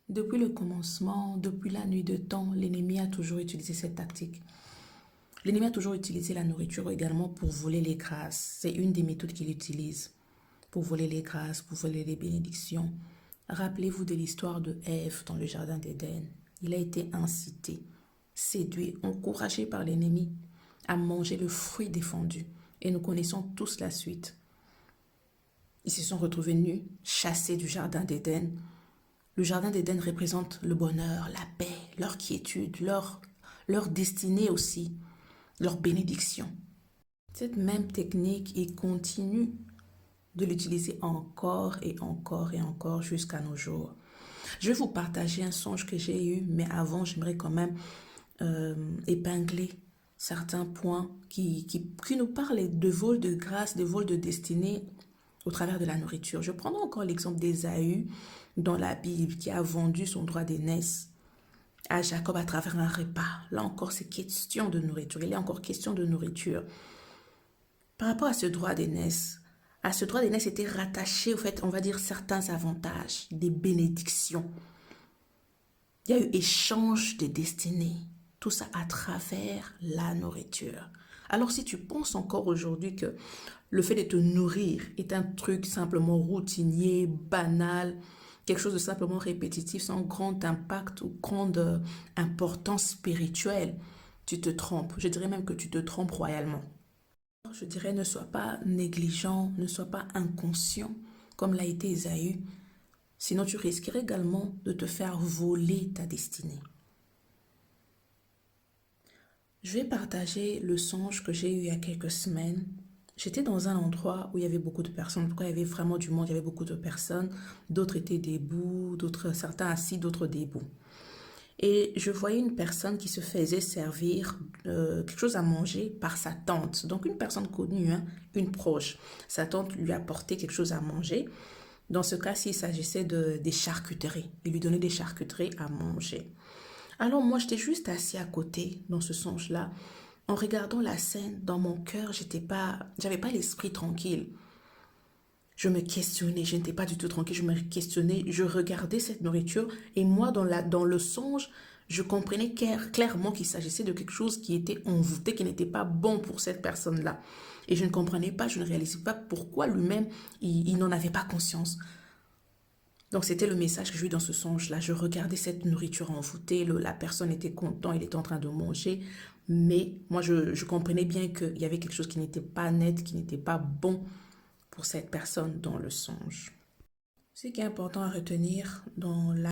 Depuis le commencement, depuis la nuit de temps, l'ennemi a toujours utilisé cette tactique. L'ennemi a toujours utilisé la nourriture également pour voler les grâces. C'est une des méthodes qu'il utilise pour voler les grâces, pour voler les bénédictions. Rappelez-vous de l'histoire de Ève dans le jardin d'Éden. Il a été incité, séduit, encouragé par l'ennemi à manger le fruit défendu. Et nous connaissons tous la suite. Ils se sont retrouvés nus, chassés du jardin d'Éden. Le jardin d'Éden représente le bonheur, la paix, leur quiétude, leur destinée aussi, leur bénédiction. Cette même technique, il continue de l'utiliser encore et encore et encore jusqu'à nos jours. Je vais vous partager un songe que j'ai eu, mais avant, j'aimerais quand même épingler certains points qui nous parlent de vol de grâce, de vol de destinée au travers de la nourriture. Je prendrai encore l'exemple d'Ésaü dans la Bible qui a vendu son droit d'aînesse à Jacob à travers un repas. Là encore, c'est question de nourriture. Il est encore question de nourriture. Par rapport à ce droit d'aînesse était rattaché, au fait, on va dire, certains avantages, des bénédictions. Il y a eu échange de destinées. Tout ça à travers la nourriture. Alors si tu penses encore aujourd'hui que le fait de te nourrir est un truc simplement routinier, banal, quelque chose de simplement répétitif, sans grand impact ou grande importance spirituelle, tu te trompes. Je dirais même que tu te trompes royalement. Je dirais ne sois pas négligent, ne sois pas inconscient comme l'a été Ésaü, sinon tu risquerais également de te faire voler ta destinée. Je vais partager le songe que j'ai eu il y a quelques semaines. J'étais dans un endroit où il y avait beaucoup de personnes. Pourquoi il y avait vraiment du monde, il y avait beaucoup de personnes. D'autres étaient debout, certains assis, d'autres debout. Et je voyais une personne qui se faisait servir quelque chose à manger par sa tante. Donc une personne connue, hein, une proche. Sa tante lui apportait quelque chose à manger. Dans ce cas-ci, il s'agissait des charcuteries. Il lui donnait des charcuteries à manger. Alors moi, j'étais juste assis à côté dans ce songe-là. En regardant la scène, dans mon cœur, j'avais pas l'esprit tranquille. Je me questionnais, je n'étais pas du tout tranquille, je me questionnais, je regardais cette nourriture et moi, dans le songe, je comprenais clairement qu'il s'agissait de quelque chose qui était envoûté, qui n'était pas bon pour cette personne-là. Et je ne comprenais pas, je ne réalisais pas pourquoi lui-même, il n'en avait pas conscience. Donc c'était le message que j'ai eu dans ce songe-là. Je regardais cette nourriture envoûtée, la personne était contente, elle était en train de manger, mais moi je comprenais bien qu'il y avait quelque chose qui n'était pas net, qui n'était pas bon pour cette personne dans le songe. Ce qui est important à retenir dans la